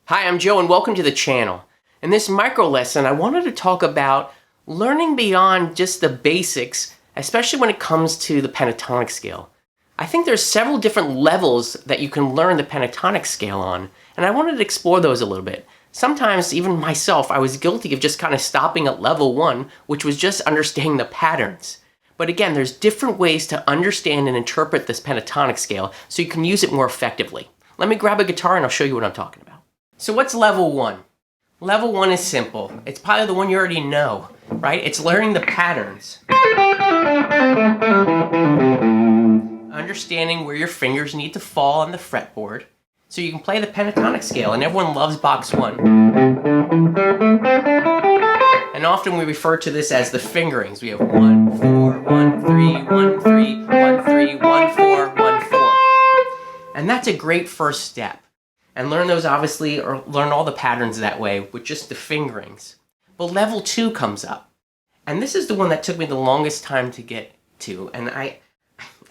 Hi, I'm Joe and welcome to the channel. In this micro lesson, I wanted to talk about learning beyond just the basics, especially when it comes to the pentatonic scale. I think there's several different levels that you can learn the pentatonic scale on, and I wanted to explore those a little bit. Sometimes, even myself, I was guilty of just kind of stopping at level 1, which was just understanding the patterns. But again, there's different ways to understand and interpret this pentatonic scale so you can use it more effectively. Let me grab a guitar and I'll show you what I'm talking about. So what's level 1? Level 1 is simple. It's probably the one you already know, right? It's learning the patterns. Understanding where your fingers need to fall on the fretboard so you can play the pentatonic scale, and everyone loves box 1. And often we refer to this as the fingerings. We have 1, 4, 1, 3, 1, 3, 1, 3, 1, 4, 1, 4. And that's a great first step. And learn those obviously, or learn all the patterns that way with just the fingerings. But level 2 comes up. And this is the one that took me the longest time to get to. And I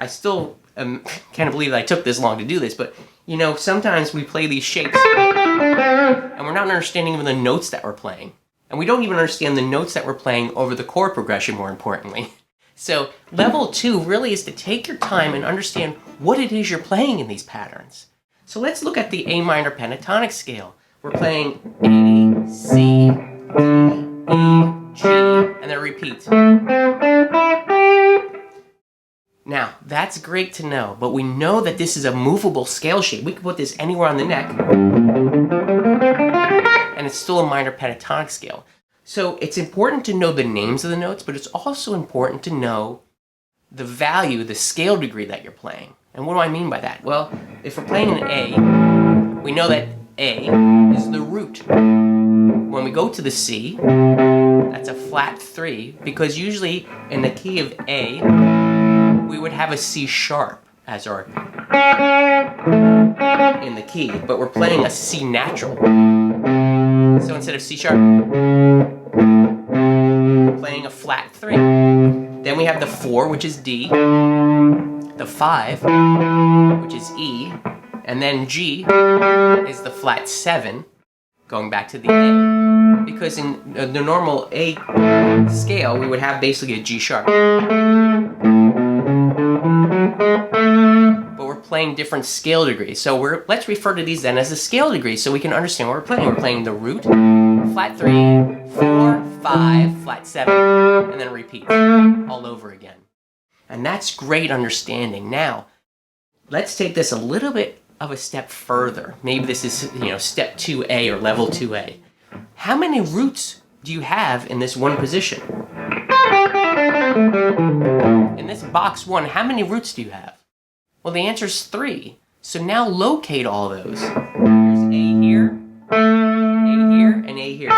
still can't believe that I took this long to do this, but you know, sometimes we play these shapes and we're not understanding even the notes that we're playing. And we don't even understand the notes that we're playing over the chord progression, more importantly. So level 2 really is to take your time and understand what it is you're playing in these patterns. So let's look at the A minor pentatonic scale. We're playing A, C, D, E, G, and then it repeats. Now, that's great to know, but we know that this is a movable scale shape. We can put this anywhere on the neck, and it's still a minor pentatonic scale. So it's important to know the names of the notes, but it's also important to know the value, the scale degree that you're playing. And what do I mean by that? Well, if we're playing an A, we know that A is the root. When we go to the C, that's a flat 3, because usually in the key of A, we would have a C sharp as our in the key, but we're playing a C natural. So instead of C sharp, we're playing a flat 3. Then we have the 4, which is D, the 5, which is E, and then G is the flat 7, going back to the A. Because in the normal A scale, we would have basically a G sharp. But we're playing different scale degrees. So let's refer to these then as the scale degrees so we can understand what we're playing. We're playing the root, flat 3, 4, 5, flat 7, and then repeat all over again. And that's great understanding. Now, let's take this a little bit of a step further. Maybe this is, step 2A or level 2A. How many roots do you have in this one position? In this box 1, how many roots do you have? Well, the answer is 3. So now locate all those. There's A here, and A here.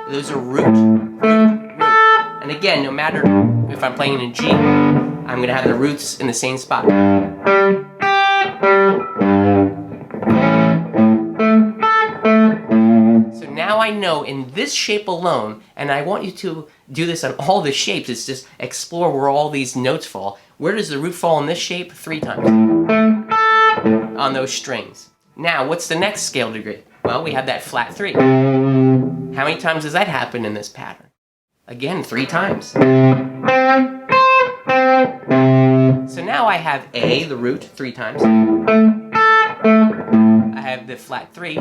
Those are root, root, root. And again, no matter if I'm playing in G, I'm going to have the roots in the same spot. So now I know in this shape alone, and I want you to do this on all the shapes, is just explore where all these notes fall. Where does the root fall in this shape? 3 times on those strings. Now, what's the next scale degree? Well, we have that flat 3. How many times does that happen in this pattern? Again, 3 times. So now I have A, the root, 3 times. I have the flat 3,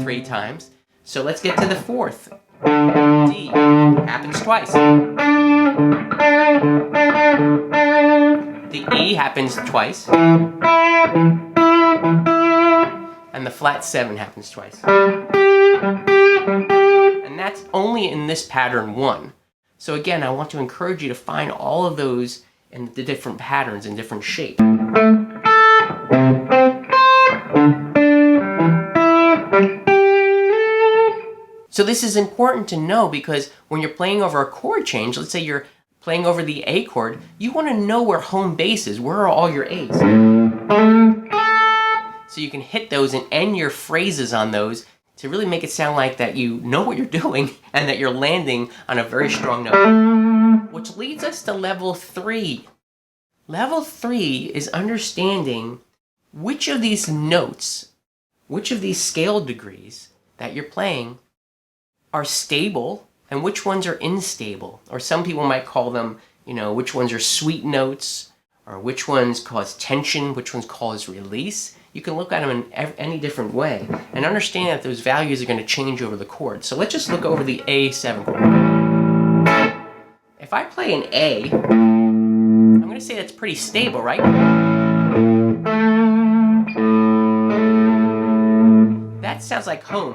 3 times. So let's get to the 4th. D happens twice. The E happens twice. And the flat 7 happens twice. And that's only in this pattern 1. So again, I want to encourage you to find all of those in the different patterns and different shapes. So this is important to know because when you're playing over a chord change, let's say you're playing over the A chord, you want to know where home base is. Where are all your A's? So you can hit those and end your phrases on those to really make it sound like that you know what you're doing and that you're landing on a very strong note. Which leads us to level 3. Level 3 is understanding which of these notes which of these scale degrees that you're playing are stable and which ones are unstable. Or some people might call them, which ones are sweet notes, or which ones cause tension, which ones cause release. You can look at them in any different way and understand that those values are going to change over the chord. So let's just look over the A7 chord. If I play an A, I'm going to say that's pretty stable, right? That sounds like home.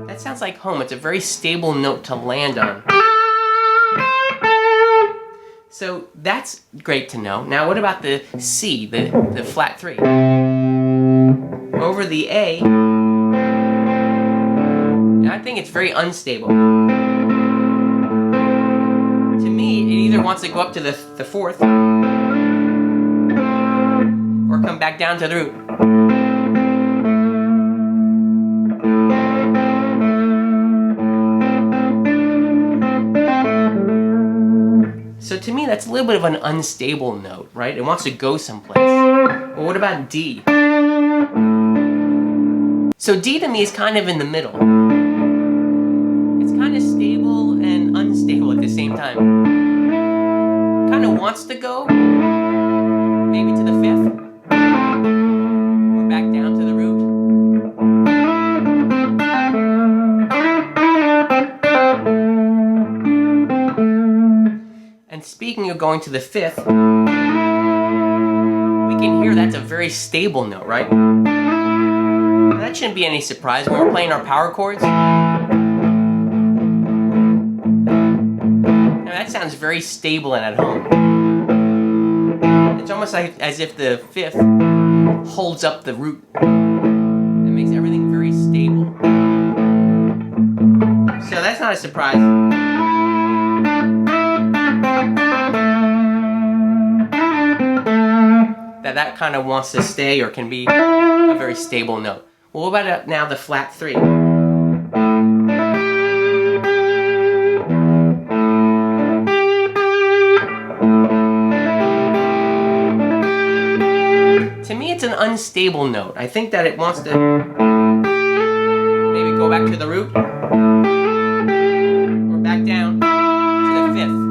That sounds like home. It's a very stable note to land on. So that's great to know. Now what about the C, the flat 3? Over the A, and I think it's very unstable. To me, it either wants to go up to the 4th or come back down to the root. So to me, that's a little bit of an unstable note, right? It wants to go someplace. Well, what about D? So D to me is kind of in the middle. It's kind of stable and unstable at the same time. It kind of wants to go maybe to the 5th or back down to the root. And speaking of going to the 5th, we can hear that's a very stable note, right? Now, that shouldn't be any surprise when we're playing our power chords. Now, that sounds very stable and at home. It's almost like as if the 5th holds up the root. It makes everything very stable. So that's not a surprise. That kind of wants to stay or can be a very stable note. Well, what about now the flat 3? To me, it's an unstable note. I think that it wants to maybe go back to the root or back down to the 5th.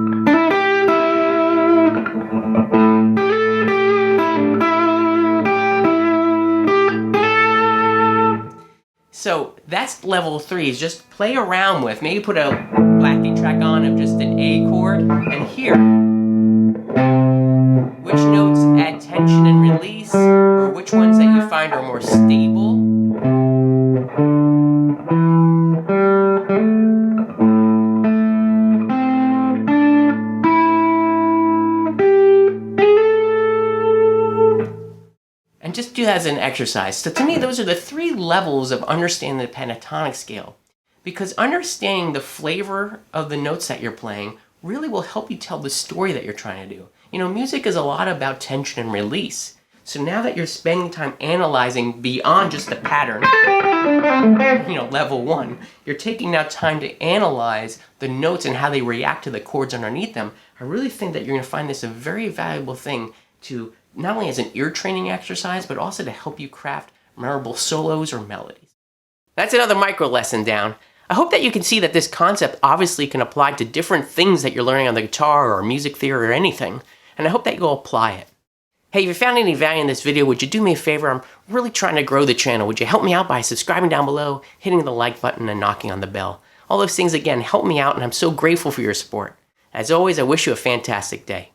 So that's level 3, is just play around with, maybe put a backing track on of just an A chord and hear which notes add tension and release, or which ones that you find are more stable. And just do that as an exercise. So to me, those are the 3 levels of understanding the pentatonic scale. Because understanding the flavor of the notes that you're playing really will help you tell the story that you're trying to do. Music is a lot about tension and release. So now that you're spending time analyzing beyond just the pattern, level 1, you're taking now time to analyze the notes and how they react to the chords underneath them. I really think that you're going to find this a very valuable thing to not only as an ear training exercise, but also to help you craft memorable solos or melodies. That's another micro lesson down. I hope that you can see that this concept obviously can apply to different things that you're learning on the guitar or music theory or anything, and I hope that you'll apply it. Hey, if you found any value in this video, would you do me a favor? I'm really trying to grow the channel. Would you help me out by subscribing down below, hitting the like button, and knocking on the bell? All those things, again, help me out, and I'm so grateful for your support. As always, I wish you a fantastic day.